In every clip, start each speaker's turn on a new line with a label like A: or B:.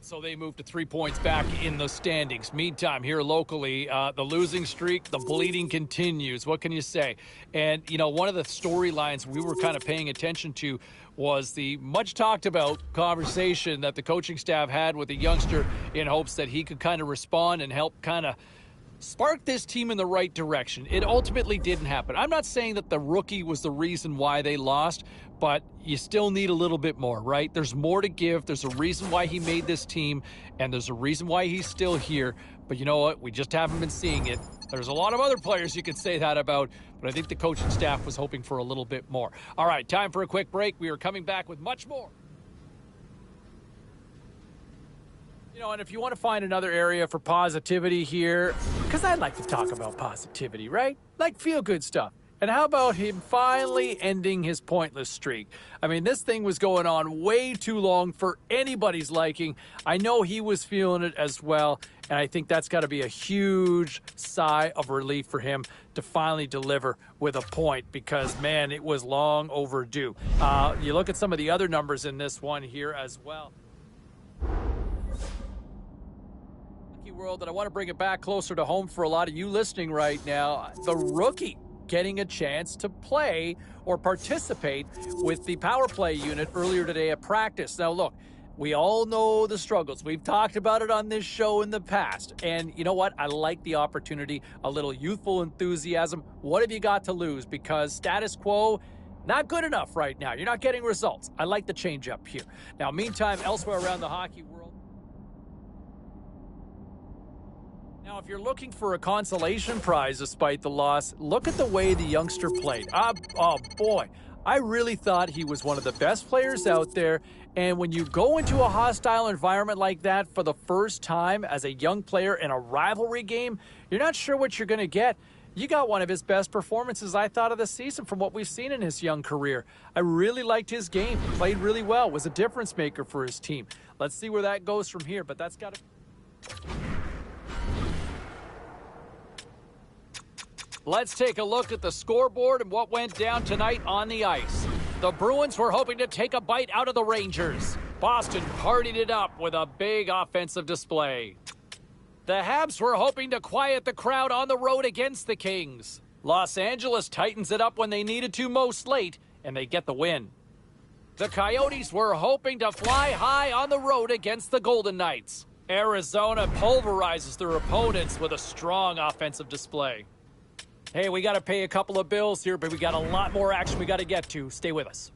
A: So they move to 3 points back in the standings. Meantime, here locally, the losing streak, the bleeding continues. What can you say? And, you know, one of the storylines we were kind of paying attention to was the much talked about conversation that the coaching staff had with the youngster in hopes that he could kind of respond and help kind of spark this team in the right direction. It ultimately didn't happen. I'm not saying that the rookie was the reason why they lost, but you still need a little bit more, right? There's more to give. There's a reason why he made this team, and there's a reason why he's still here. But you know what? We just haven't been seeing it. There's a lot of other players you could say that about, but I think the coaching staff was hoping for a little bit more. All right, time for a quick break. We are coming back with much more. You know, and if you want to find another area for positivity here, because I like to talk about positivity, right? Like feel-good stuff. And how about him finally ending his pointless streak? I mean, this thing was going on way too long for anybody's liking. I know he was feeling it as well, and I think that's got to be a huge sigh of relief for him to finally deliver with a point because, man, it was long overdue. You look at some of the other numbers in this one here as well. World, that I want to bring it back closer to home for a lot of you listening right now. The rookie getting a chance to play or participate with the power play unit earlier today at practice. Now, look, we all know the struggles. We've talked about it on this show in the past. And you know what? I like the opportunity, a little youthful enthusiasm. What have you got to lose? Because status quo, not good enough right now. You're not getting results. I like the change up here. Now, meantime, elsewhere around the hockey world, now, if you're looking for a consolation prize despite the loss, look at the way the youngster played. Oh, boy. I really thought he was one of the best players out there. And when you go into a hostile environment like that for the first time as a young player in a rivalry game, you're not sure what you're going to get. You got one of his best performances, I thought, of the season from what we've seen in his young career. I really liked his game. Played really well. Was a difference maker for his team. Let's see where that goes from here, but that's got to... Let's take a look at the scoreboard and what went down tonight on the ice. The Bruins were hoping to take a bite out of the Rangers. Boston partied it up with a big offensive display. The Habs were hoping to quiet the crowd on the road against the Kings. Los Angeles tightens it up when they needed to most late, and they get the win. The Coyotes were hoping to fly high on the road against the Golden Knights. Arizona pulverizes their opponents with a strong offensive display. Hey, we got to pay a couple of bills here, but we got a lot more action we got to get to. Stay with us.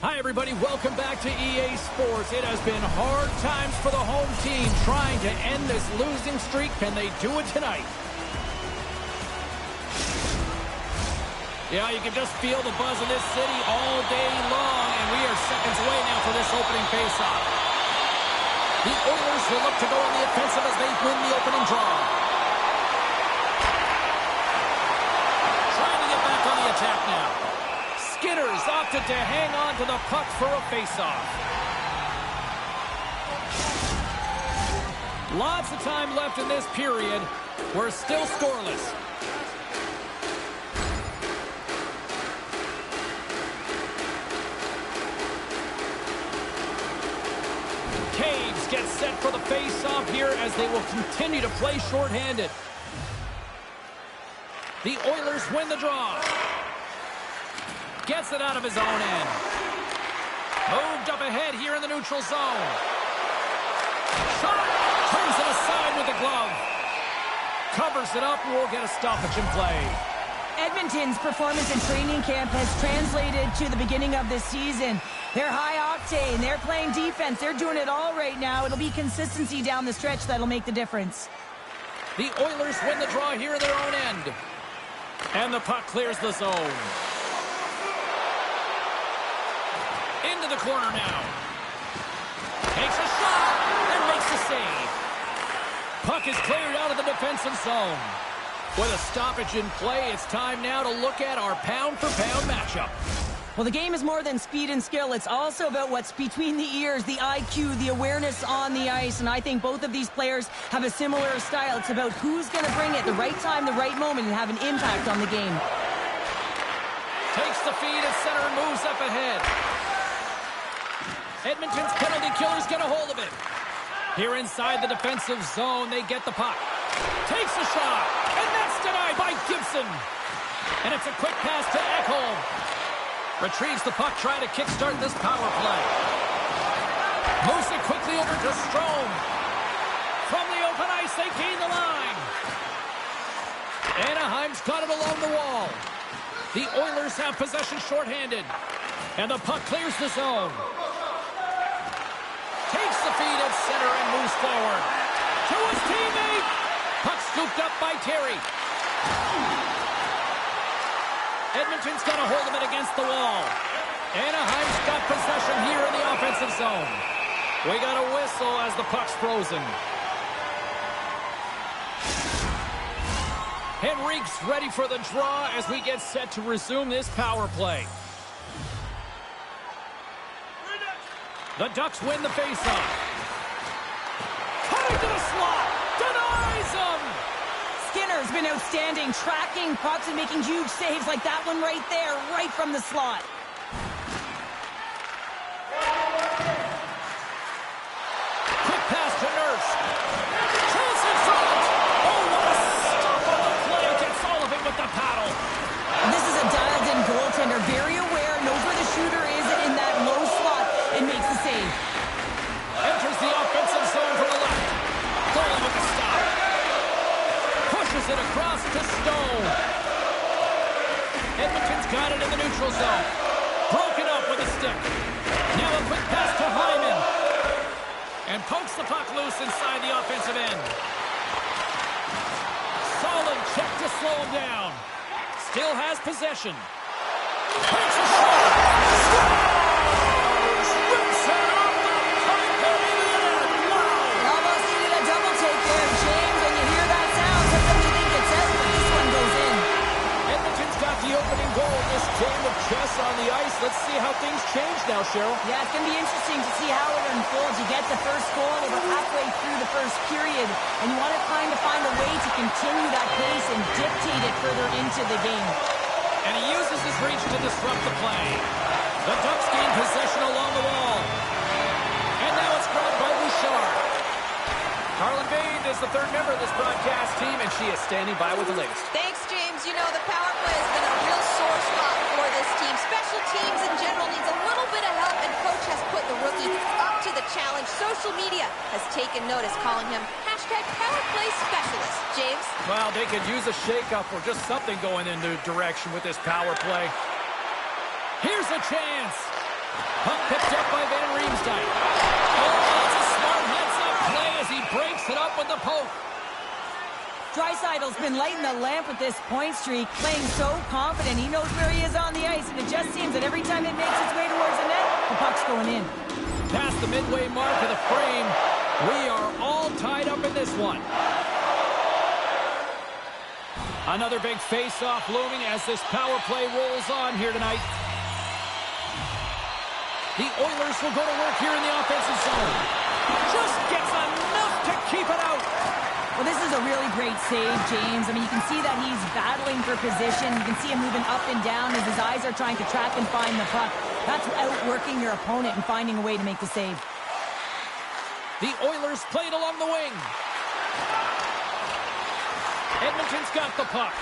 A: Hi, everybody. Welcome back to EA Sports. It has been hard times for the home team trying to end this losing streak. Can they do it tonight? Yeah, you can just feel the buzz of this city all day long, and we are seconds away now for this opening faceoff. The Oilers will look to go on the offensive as they win the opening draw. Trying to get back on the attack now. Skinner's opted to hang on to the puck for a faceoff. Lots of time left in this period. We're still scoreless. Caves get set for the face-off here as they will continue to play shorthanded. The Oilers win the draw. Gets it out of his own end. Moved up ahead here in the neutral zone. Shot! Turns it aside with the glove. Covers it up and we'll get a stoppage in play.
B: Edmonton's performance in training camp has translated to the beginning of this season. They're high octane. They're playing defense. They're doing it all right now. It'll be consistency down the stretch that'll make the difference.
A: The Oilers win the draw here in their own end. And the puck clears the zone. Into the corner now. Takes a shot and makes the save. Puck is cleared out of the defensive zone. With a stoppage in play, it's time now to look at our pound-for-pound matchup.
B: Well, the game is more than speed and skill. It's also about what's between the ears, the IQ, the awareness on the ice. And I think both of these players have a similar style. It's about who's going to bring it the right time, the right moment, and have an impact on the game.
A: Takes the feed at center and moves up ahead. Edmonton's penalty killers get a hold of it. Here inside the defensive zone, they get the puck. Takes a shot, and that's denied by Gibson. And it's a quick pass to Ekholm. Retrieves the puck, trying to kickstart this power play. Moves it quickly over to Strome. From the open ice, they gain the line. Anaheim's got it along the wall. The Oilers have possession shorthanded. And the puck clears the zone. Takes the feed at center and moves forward. To his teammate. Puck scooped up by Terry. Edmonton's got a hold of it against the wall. Anaheim's got possession here in the offensive zone. We got a whistle as the puck's frozen. Henrique's ready for the draw as we get set to resume this power play. The Ducks win the faceoff. Cutting to the slot. Denies him.
B: Skinner's been outstanding, tracking pucks and making huge saves like that one right there, right from the slot.
A: Quick pass to Nurse. Chance in front. Oh, what a stop on the play. Gets all of it with the paddle.
B: This is a dialed-in goaltender, very aware, knows where the shooter is in that low slot, and makes the save.
A: Enters the offensive zone from the left. Goalie with the stop. Pushes it across to Stone. Edmonton's got it in the neutral zone. Broken up with a stick. Now a quick pass to Hyman. And pokes the puck loose inside the offensive end. Solid check to slow him down. Still has possession. Takes a shot. Scores! Rips it off the pipe and in. Wow!
B: Almost needed a double take there, James. When you hear that sound, sometimes you think it's out, but this one goes in.
A: Edmonton's got the opening goal in this game of chess on the ice. Let's see how things change now, Cheryl.
B: Yeah, it's going to be interesting to see how it unfolds. You get the first goal over halfway through the first period, and you want to kind of find a way to continue that pace and dictate it further into the game.
A: And he uses his reach to disrupt the play. The Ducks gain possession along the wall. And now it's grabbed by Bouchard. Carlin Bain is the third member of this broadcast team, and she is standing by with the latest.
C: Thanks, James. You know, the power play has been a real sore spot for this team. Special teams in general needs a little bit of help, and coach has put the rookie up to the challenge. Social media has taken notice, calling him #PowerPlay Specialist. James?
A: Well, they could use a shakeup or just something going in the direction with this power play. Here's a chance. Puck picked up by Van Riemsdyk. Oh, it's a smart heads-up play as he breaks it up with the poke.
B: Draisaitl's been lighting the lamp with this point streak, playing so confident. He knows where he is on the ice, and it just seems that every time it makes its way towards the net, the puck's going in.
A: Past the midway mark of the frame, we are all tied up in this one. Another big face-off looming as this power play rolls on here tonight. The Oilers will go to work here in the offensive zone. Just gets enough to keep it out.
B: Well, this is a really great save, James. I mean, you can see that he's battling for position. You can see him moving up and down as his eyes are trying to track and find the puck. That's outworking your opponent and finding a way to make the save.
A: The Oilers played along the wing. Edmonton's got the puck.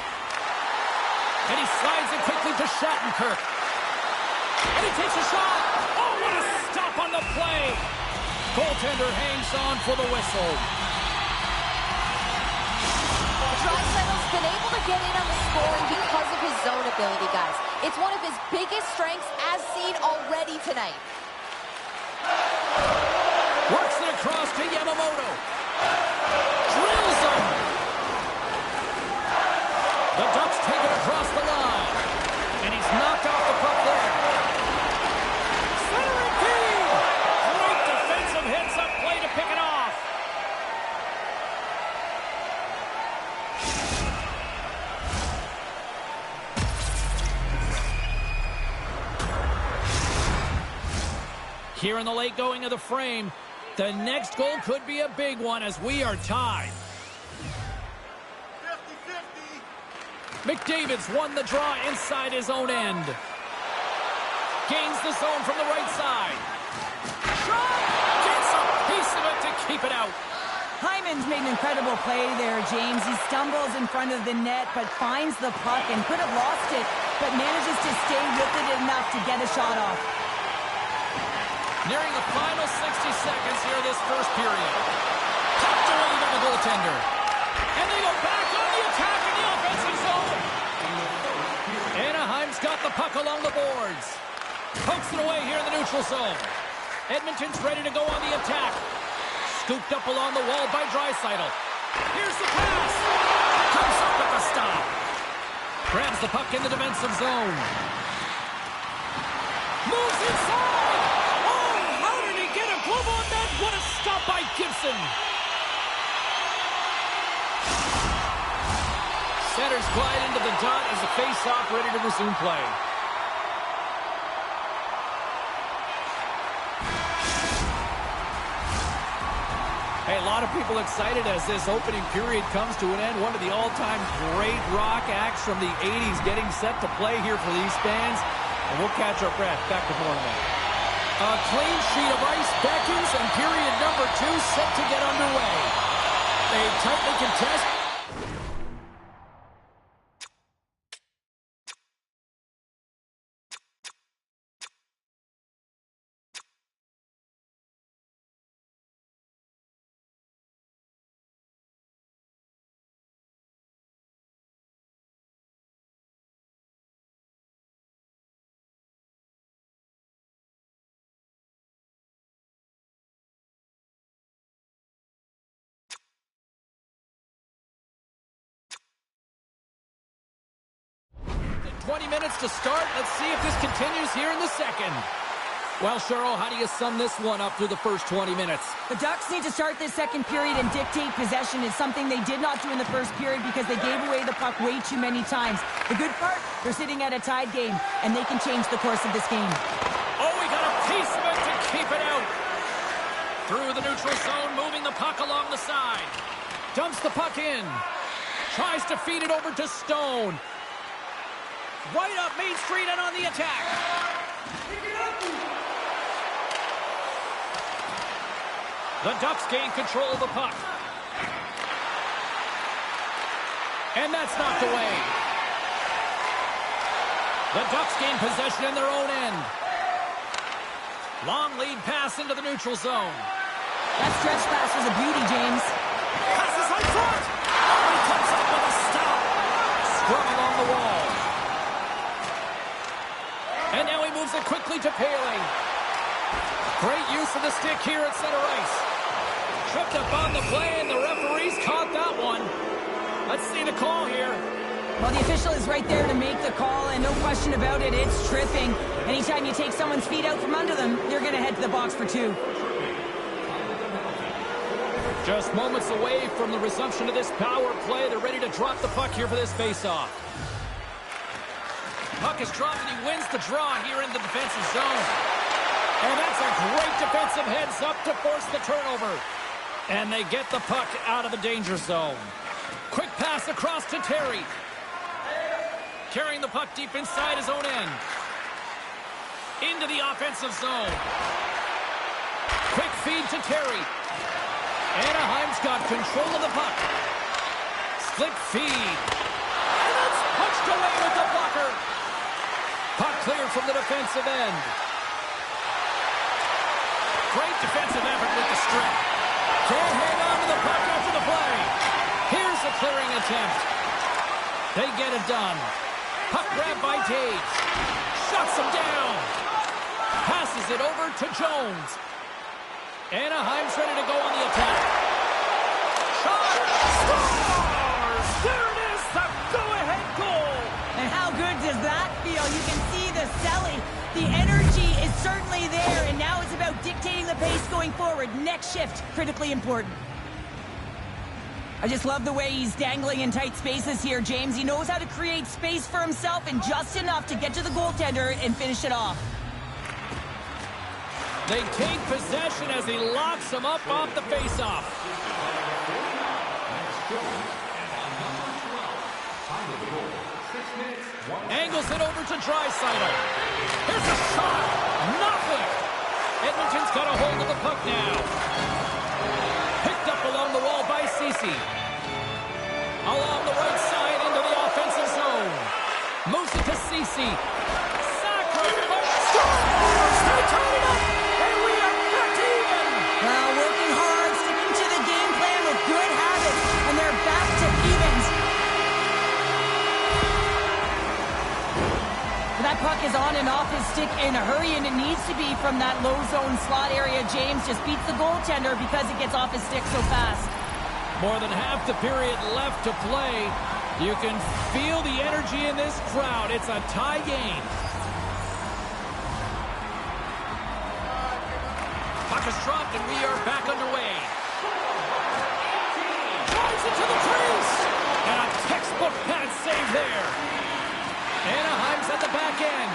A: And he slides it quickly to Shattenkirk. And he takes a shot. Oh, what a stop on the play. Goaltender hangs on for the whistle.
C: Draisaitl's been able to get in on the scoring because of his zone ability, guys. It's one of his biggest strengths as seen already tonight.
A: Works it across to Yamamoto. Drills him. The Ducks take it across the line. And he's knocked off the puck there. Center and feed. Great defensive heads-up play to pick it off. Here in the late going of the frame, the next goal could be a big one as we are tied. 50-50. McDavid's won the draw inside his own end. Gains the zone from the right side. Shot! Gets a piece of it to keep it out.
B: Hyman's made an incredible play there, James. He stumbles in front of the net, but finds the puck and could have lost it, but manages to stay with it enough to get a shot off.
A: Nearing the final 60 seconds here this first period. Tucked away by the goaltender. And they go back on the attack in the offensive zone. Anaheim's got the puck along the boards. Pokes it away here in the neutral zone. Edmonton's ready to go on the attack. Scooped up along the wall by Draisaitl. Here's the pass. Comes up with the stop. Grabs the puck in the defensive zone. Moves inside. Glove on that. What a stop by Gibson. Centers glide into the dot as the face-off ready to resume play. Hey, a lot of people excited as this opening period comes to an end. One of the all-time great rock acts from the 80s getting set to play here for these fans. And we'll catch our breath. Back to more in a minute. A clean sheet of ice beckons, and period number 2 set to get underway. They tightly contest. .20 minutes to start. Let's see if this continues here in the second. Well, Cheryl, how do you sum this one up through the first 20 minutes?
B: The Ducks need to start this second period and dictate possession. It's something they did not do in the first period because they gave away the puck way too many times. The good part, they're sitting at a tied game, and they can change the course of this game.
A: Oh, we got a piece of it to keep it out. Through the neutral zone, moving the puck along the side. Dumps the puck in. Tries to feed it over to Stone. Right up Main Street and on the attack. The Ducks gain control of the puck. And that's knocked away. The Ducks gain possession in their own end. Long lead pass into the neutral zone.
B: That stretch pass was a beauty, James.
A: Passes on front. Oh, he comes up with a stop. Scrum along the wall. And now he moves it quickly to Paling. Great use of the stick here at center ice. Tripped up on the play, and the referees caught that one. Let's see the call here.
B: Well, the official is right there to make the call, and no question about it, it's tripping. Anytime you take someone's feet out from under them, you're going to head to the box for 2.
A: Just moments away from the resumption of this power play. They're ready to drop the puck here for this faceoff. Puck is dropped, and he wins the draw here in the defensive zone. And that's a great defensive heads-up to force the turnover. And they get the puck out of the danger zone. Quick pass across to Terry. Carrying the puck deep inside his own end. Into the offensive zone. Quick feed to Terry. Anaheim's got control of the puck. Slip feed. And it's punched away with the blocker. Puck cleared from the defensive end. Great defensive effort with the strip. Can't hang on to the puck after the play. Here's a clearing attempt. They get it done. Puck grab by Taves. Shuts him down. Passes it over to Jones. Anaheim's ready to go on the attack. Shot! Scores! There it is, the go-ahead goal!
B: And how good does that feel? You can see the selling. The energy is certainly there, and now it's about dictating the pace going forward. Next shift, critically important. I just love the way he's dangling in tight spaces here, James. He knows how to create space for himself and just enough to get to the goaltender and finish it off.
A: They take possession as he locks him up off the faceoff. Angles it over to Draisaitl. Here's a shot. Nothing. Edmonton's got a hold of the puck now. Picked up along the wall by Ceci. Along the right side into the offensive zone. Moves it to Ceci. Sacrifice. Scores! They tie it up. And we are back even.
B: Well, working hard, sticking to the game plan with good habits, and they're back to evens. That puck is on and off his stick in a hurry, and it needs to be from that low zone slot area. James just beats the goaltender because it gets off his stick so fast.
A: More than half the period left to play. You can feel the energy in this crowd. It's a tie game. Puck is dropped, and we are back underway. Drives into the crease. And a textbook pad save there. Anaheim's at the back end.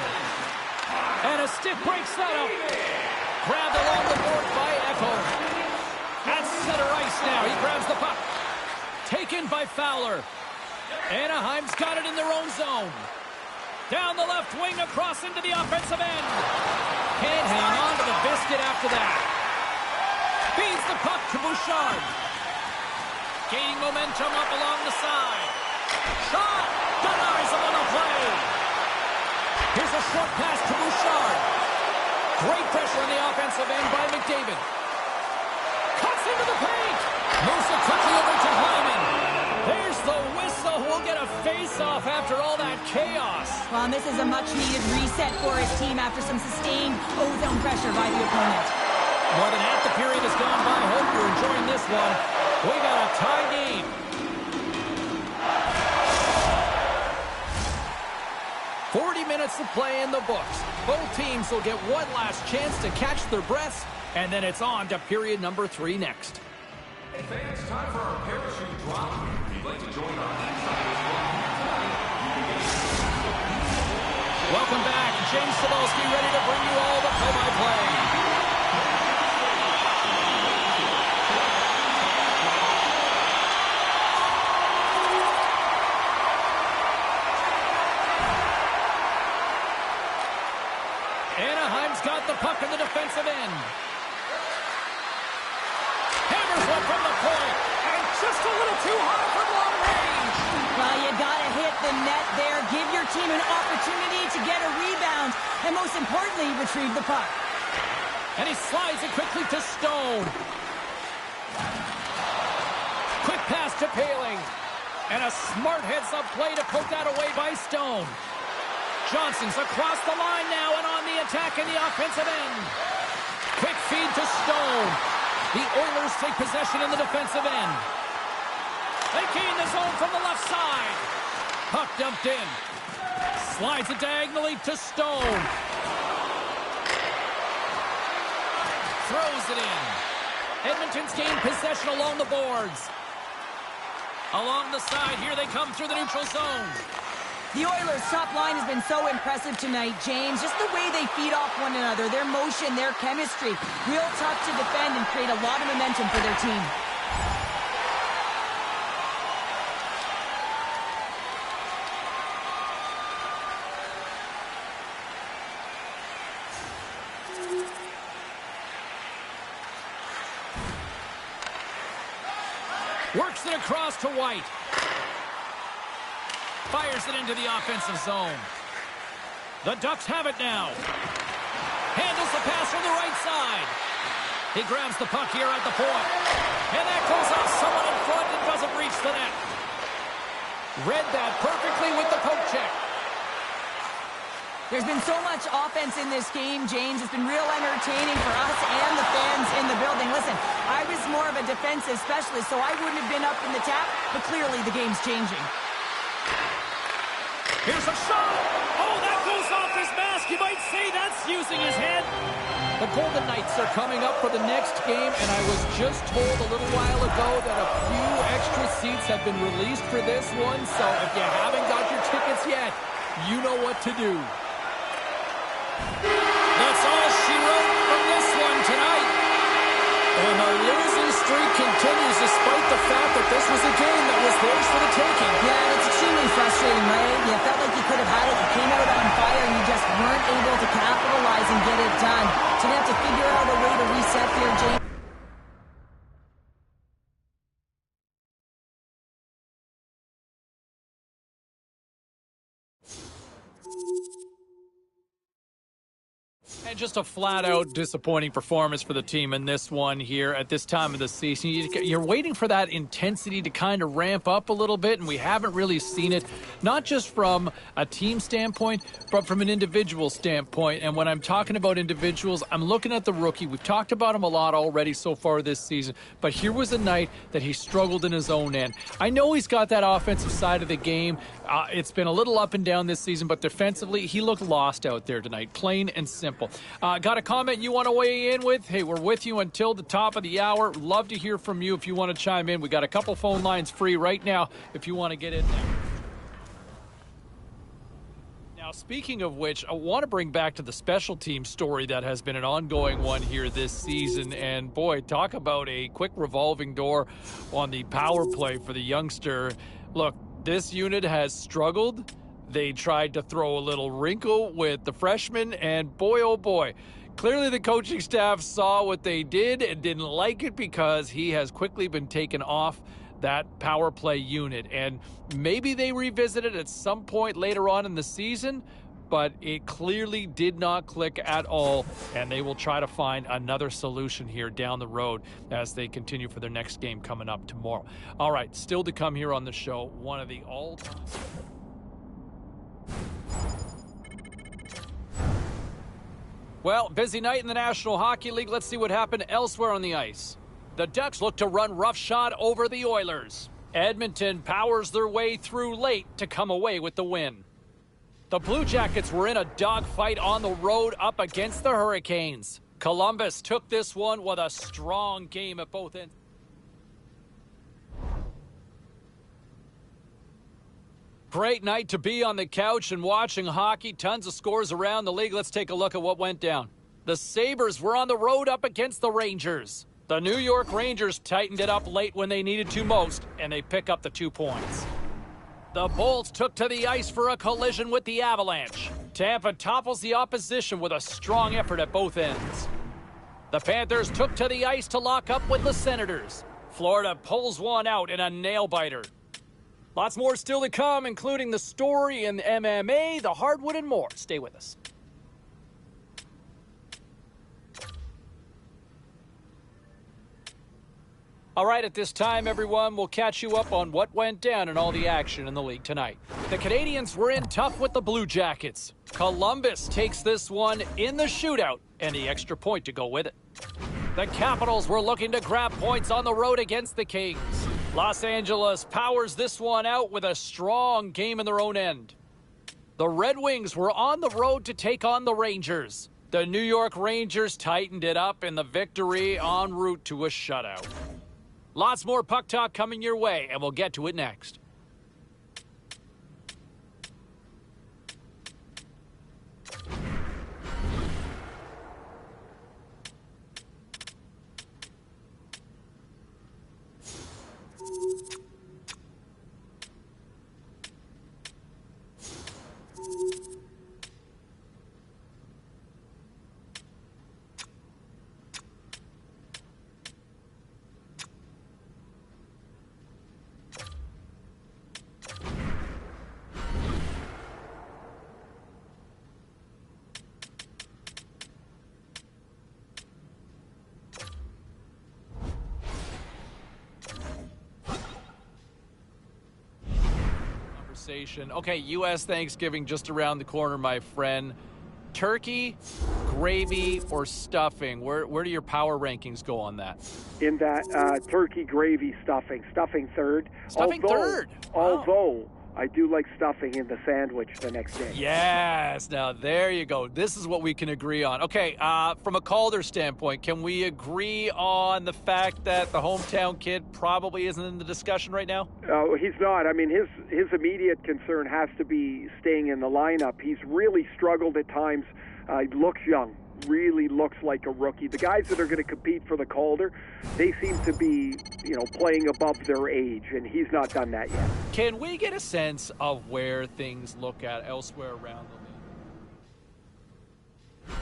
A: And a stick breaks that up. Grabbed along the board by Echo. At center ice now. He grabs the puck. Taken by Fowler. Anaheim's got it in their own zone. Down the left wing across into the offensive end. Can't hang on to the biscuit after that. Feeds the puck to Bouchard. Gaining momentum up along the side. Shot! Denies him on the play. Here's a short pass to Bouchard. Great pressure on the offensive end by McDavid. Cuts into the paint. Moves it quickly over to Hyman. There's the whistle. We'll get a face-off after all that chaos.
B: Well, and this is a much-needed reset for his team after some sustained O-zone pressure by the opponent.
A: More than half the period has gone by. Hope you're enjoying this one. We got a tie game. Minutes of play in the books. Both teams will get one last chance to catch their breaths, and then it's on to period number 3 next.
D: Hey fans, time for our parachute drop. If you'd like to join our team side as well.
A: Welcome back. James Cebulski ready to bring you all the play-by-play. Anaheim's got the puck in the defensive end. Hammers one from the point. And just a little too high from long range.
B: Well, you got to hit the net there. Give your team an opportunity to get a rebound. And most importantly, retrieve the puck.
A: And he slides it quickly to Stone. Quick pass to Poehling. And a smart heads-up play to poke that away by Stone. Johnson's across the line now and on the attack in the offensive end. Quick feed to Stone. The Oilers take possession in the defensive end. They gain the zone from the left side. Puck dumped in. Slides it diagonally to Stone. Throws it in. Edmonton's gained possession along the boards. Along the side, here they come through the neutral zone.
B: The Oilers' top line has been so impressive tonight, James. Just the way they feed off one another, their motion, their chemistry. Real tough to defend and create a lot of momentum for their team.
A: Works it across to White. Fires it into the offensive zone. The Ducks have it now. Handles the pass from the right side. He grabs the puck here at the point. And that goes off someone in front and doesn't reach the net. Read that perfectly with the poke check.
B: There's been so much offense in this game, James. It's been real entertaining for us and the fans in the building. Listen, I was more of a defensive specialist, so I wouldn't have been up in the tap, but clearly the game's changing.
A: Here's a shot. Oh, that goes off his mask. You might say that's using his head. The Golden Knights are coming up for the next game, and I was just told a little while ago that a few extra seats have been released for this one, so if you haven't got your tickets yet, you know what to do. That's all she wrote from this one tonight. And the losing streak continues despite the fact that this was a game that was theirs for the taking.
B: Yeah, it's extremely frustrating, right? You felt like you could have had it. You came out on fire and you just weren't able to capitalize and get it done. So you have to figure out a way to reset here, James.
A: And just a flat-out disappointing performance for the team in this one here at this time of the season. You're waiting for that intensity to kind of ramp up a little bit, and we haven't really seen it, not just from a team standpoint, but from an individual standpoint. And when I'm talking about individuals, I'm looking at the rookie. We've talked about him a lot already so far this season, but here was a night that he struggled in his own end. I know he's got that offensive side of the game. It's been a little up and down this season, but defensively, he looked lost out there tonight, plain and simple. Got a comment you want to weigh in with? Hey, we're with you until the top of the hour. Love to hear from you if you want to chime in. We got a couple phone lines free right now if you want to get in there. Now, speaking of which, I want to bring back to the special team story that has been an ongoing one here this season. And boy, talk about a quick revolving door on the power play for the youngster. Look, this unit has struggled. They tried to throw a little wrinkle with the freshman, and boy, oh boy, clearly the coaching staff saw what they did and didn't like it because he has quickly been taken off that power play unit. And maybe they revisit it at some point later on in the season, but it clearly did not click at all, and they will try to find another solution here down the road as they continue for their next game coming up tomorrow. All right, still to come here on the show, one of the all-time... Well, busy night in the National Hockey League. Let's see what happened elsewhere on the ice. The Ducks look to run roughshod over the Oilers. Edmonton powers their way through late to come away with the win. The Blue Jackets were in a dogfight on the road up against the Hurricanes. Columbus took this one with a strong game at both ends. Great night to be on the couch and watching hockey. Tons of scores around the league. Let's take a look at what went down. The Sabres were on the road up against the Rangers. The New York Rangers tightened it up late when they needed to most, and they pick up the 2 points. The Bolts took to the ice for a collision with the Avalanche. Tampa topples the opposition with a strong effort at both ends. The Panthers took to the ice to lock up with the Senators. Florida pulls one out in a nail-biter. Lots more still to come, including the story in MMA, the hardwood, and more. Stay with us. All right, at this time, everyone, we'll catch you up on what went down in all the action in the league tonight. The Canadiens were in tough with the Blue Jackets. Columbus takes this one in the shootout and the extra point to go with it. The Capitals were looking to grab points on the road against the Kings. Los Angeles powers this one out with a strong game in their own end. The Red Wings were on the road to take on the Rangers. The New York Rangers tightened it up in the victory en route to a shutout. Lots more puck talk coming your way, and we'll get to it next. Okay, U.S. Thanksgiving just around the corner, my friend. Turkey, gravy, or stuffing? Where do your power rankings go on that?
E: In that turkey, gravy, stuffing. Stuffing third.
A: Stuffing third? Wow.
E: Although I do like stuffing in the sandwich the next day.
A: Yes. Now, there you go. This is what we can agree on. Okay, from a Calder standpoint, can we agree on the fact that the hometown kid probably isn't in the discussion right now?
E: He's not. I mean, his immediate concern has to be staying in the lineup. He's really struggled at times. He looks young. Really looks like a rookie. The guys that are going to compete for the Calder, they seem to be, playing above their age, and he's not done that yet.
A: Can we get a sense of where things look at elsewhere around the league?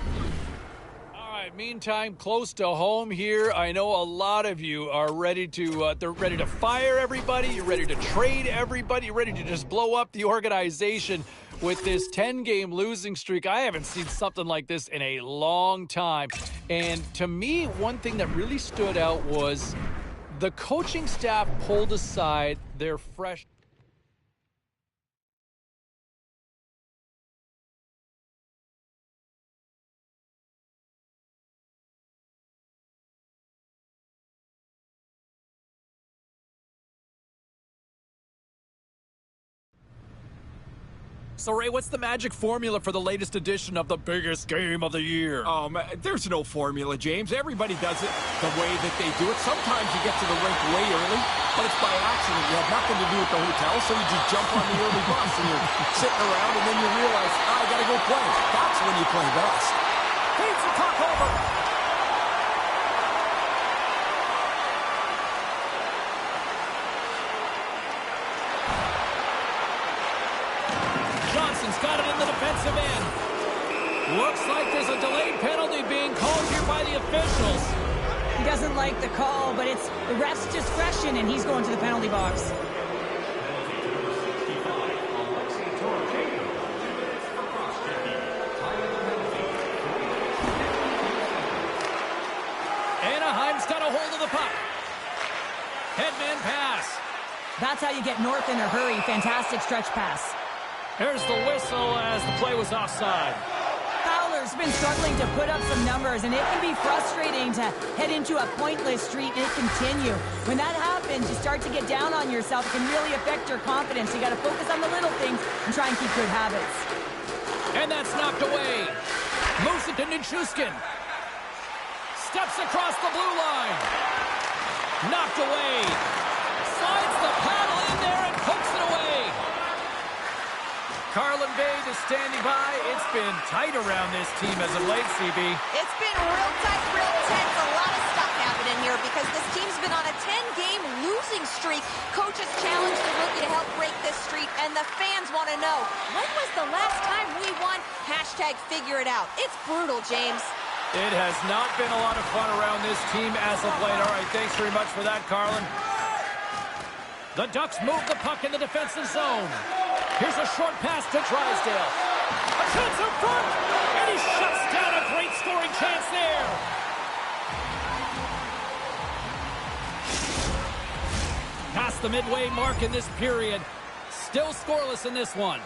A: All right, meantime, close to home here. I know a lot of you are ready to they're ready to fire everybody. You're ready to trade everybody. You're ready to just blow up the organization with this 10-game losing streak. I haven't seen something like this in a long time. And to me, one thing that really stood out was the coaching staff pulled aside their fresh... So, Ray, what's the magic formula for the latest edition of the biggest game of the year?
D: There's no formula, James. Everybody does it the way that they do it. Sometimes you get to the rink way early, but it's by accident. You have nothing to do with the hotel, so you just jump on the early bus and you're sitting around, and then you realize, I got to go play. That's when you play best.
A: Feeds the puck over. Got it in the defensive end. Looks like there's a delayed penalty being called here by the officials.
B: He doesn't like the call, but it's the ref's discretion, and he's going to the penalty box. Anaheim's got a hold of the puck. Headman pass. That's how you get north in a hurry. Fantastic stretch pass.
A: There's the whistle as the play was offside.
B: Fowler's been struggling to put up some numbers, and it can be frustrating to head into a pointless streak and continue. When that happens, you start to get down on yourself. It can really affect your confidence. You got to focus on the little things and try and keep good habits.
A: And that's knocked away. Moves it to Nichushkin. Steps across the blue line. Knocked away. Slides the paddle in there and pokes it away. Carlin Bade is standing by. It's been tight around this team as of late, CB.
C: It's been real tight, real tense. A lot of stuff happening here because this team's been on a 10-game losing streak. Coaches challenged the rookie to help break this streak, and the fans want to know, when was the last time we won? Hashtag figure it out. It's brutal, James.
A: It has not been a lot of fun around this team as of late. All right, thanks very much for that, Carlin. The Ducks move the puck in the defensive zone. Here's a short pass to Drysdale. A chance in front, and he shuts down a great scoring chance there. Past the midway mark in this period. Still scoreless in this one.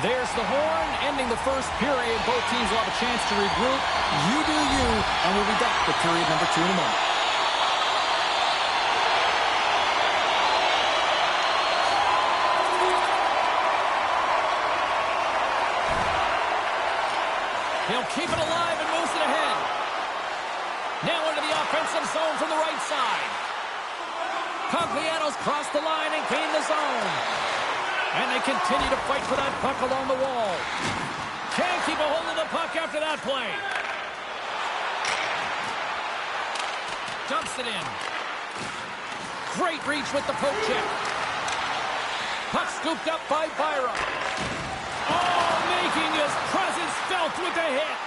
D: There's the horn, ending the first period. Both teams will have a chance to regroup. You do you, and we'll be back with period number 2 in a moment.
A: He'll keep it alive and moves it ahead. Now into the offensive zone from the right side. Cogliano's crossed the line and gained the zone. And they continue to fight for that puck along the wall. Can't keep a hold of the puck after that play. Dumps it in. Great reach with the poke check. Puck scooped up by Byram. Oh, making his presence felt with the hit.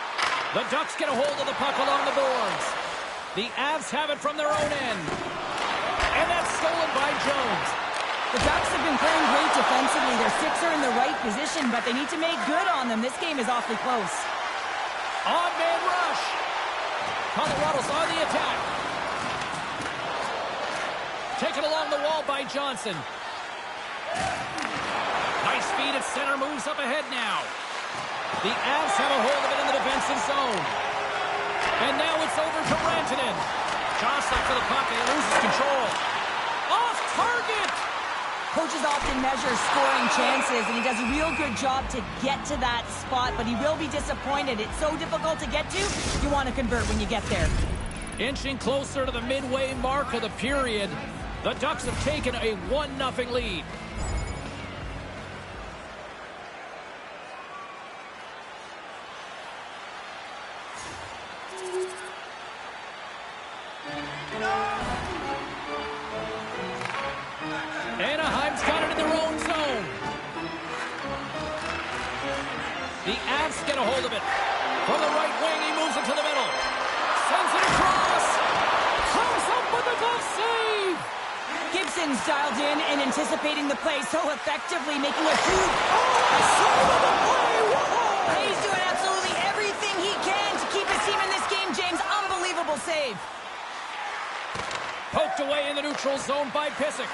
A: The Ducks get a hold of the puck along the boards. The Avs have it from their own end. And that's stolen by Jones.
B: The Ducks have been playing great defensively. Their sticks are in the right position, but they need to make good on them. This game is awfully close.
A: On-man rush. Colorado's on the attack. Taken along the wall by Johnson. Nice feed at center, moves up ahead now. The Avs have a hold of it in the defensive zone. And now it's over to Rantanen. Jostling for the puck and he loses control. Off target!
B: Coaches often measure scoring chances, and he does a real good job to get to that spot, but he will be disappointed. It's so difficult to get to, you want to convert when you get there.
A: Inching closer to the midway mark of the period, the Ducks have taken a 1-0 lead. Anaheim's got it in their own zone. The Avs get a hold of it. From the right wing, he moves it to the middle. Sends it across. Comes up with a glove save.
B: Gibson's dialed in and anticipating the play so effectively, making a huge... save of the play! Whoa! He's doing absolutely everything he can to keep his team in this game, James. Unbelievable save.
A: Poked away in the neutral zone by Pysyk.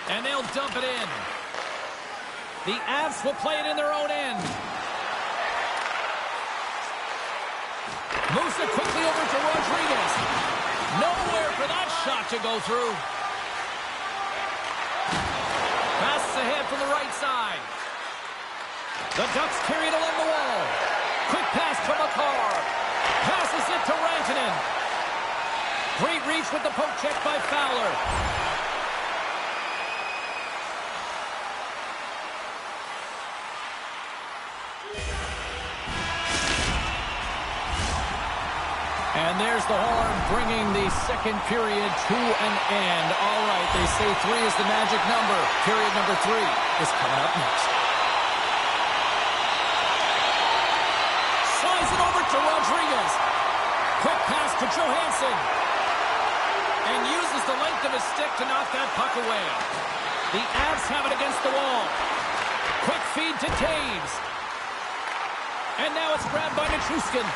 A: And they'll dump it in. The Avs will play it in their own end. Moves it quickly over to Rodriguez. Nowhere for that shot to go through. Passes ahead from the right side. The Ducks carry it along the wall. Quick pass to Makar. Passes it to Rantanen. Great reach with the poke check by Fowler. And there's the horn, bringing the second period to an end. All right, they say 3 is the magic number. Period number 3 is coming up next. Slides it over to Rodriguez. Quick pass to Johansson. And uses the length of his stick to knock that puck away. The Avs have it against the wall. Quick feed to Taves. And now it's grabbed by Nichushkin.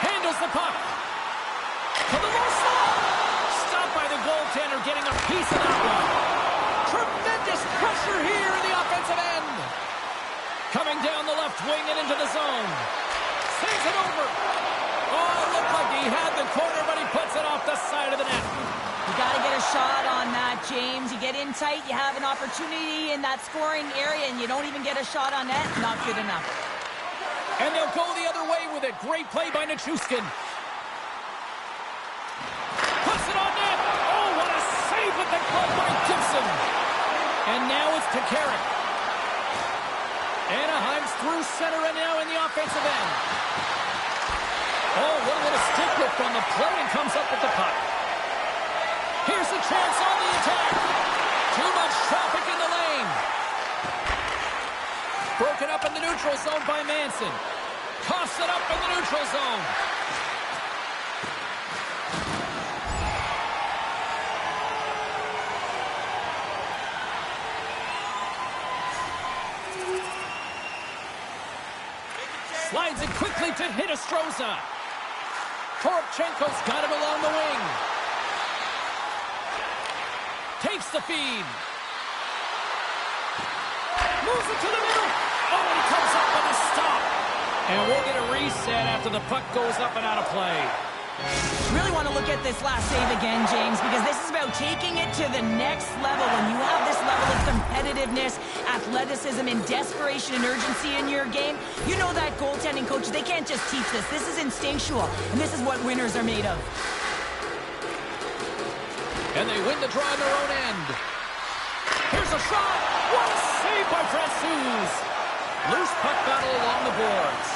A: Handles the puck. To the low slot. Stopped by the goaltender, getting a piece of that one. Tremendous pressure here in the offensive end. Coming down the left wing and into the zone. Sends it over. Oh, it looked like he had the corner, but he puts it off the side of the net.
B: You got to get a shot on that, James. You get in tight, you have an opportunity in that scoring area, and you don't even get a shot on net. Not good enough.
A: And they'll go the other way with it. Great play by Nichushkin. Puts it on net. Oh, what a save with the glove by Gibson. And now it's to Carrick. Anaheim's through center and now in the offensive end. Oh, what a little stick lift on the play and comes up with the puck. Here's a chance on the attack. Too much traffic in the lane. Broken up in the neutral zone by Manson. Coughs it up in the neutral zone. Slides it quickly to Hinostroza. Toropchenko's got it along the wing. Takes the feed. moves it to the middle. Oh, and he comes up with a stop. And we'll get a reset after the puck goes up and out of play.
B: Really want to look at this last save again, James, because this is about taking it to the next level. When you have this level of competitiveness, athleticism, and desperation and urgency in your game, you know that goaltending coaches, they can't just teach this. This is instinctual, and this is what winners are made of.
A: And they win the draw on their own end. Here's a shot. What a save by Francouz. Loose puck battle along the boards.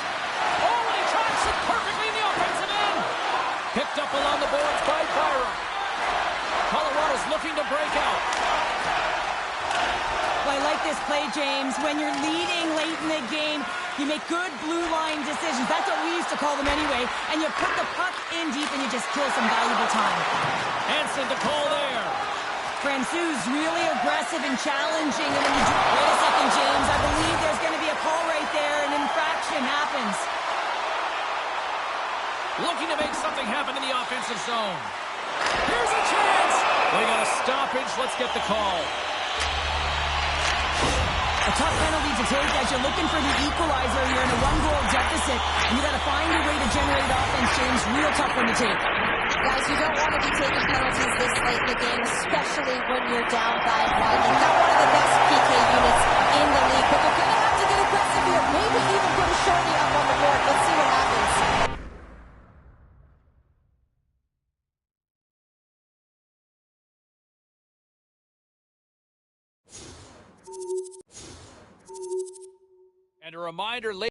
A: Oh, and he tracks it perfectly in the offensive end. Picked up along the boards by Byron. Colorado's looking to break out.
B: Well, I like this play, James. When you're leading late in the game, you make good blue line decisions. That's what we used to call them anyway. And you put the puck in deep and you just kill some valuable time.
A: Hansen to call there.
B: Francouz really aggressive and challenging. And when you do... Wait a second, James. I believe there's going to be a call right there. An infraction happens.
A: Looking to make something happen in the offensive zone. Here's a chance. We got a stoppage. Let's get the call.
B: A tough penalty to take as you're looking for the equalizer. You're in a one-goal deficit, and you got to find a way to generate offense, James. Real tough one to take.
C: Guys, you don't want to be taking penalties this late in the game, especially when you're down by one. You've got one of the best PK units in the league, but they're going to have to get aggressive here. Maybe even put a shorty up on the board. Let's see what happens.
A: And a reminder,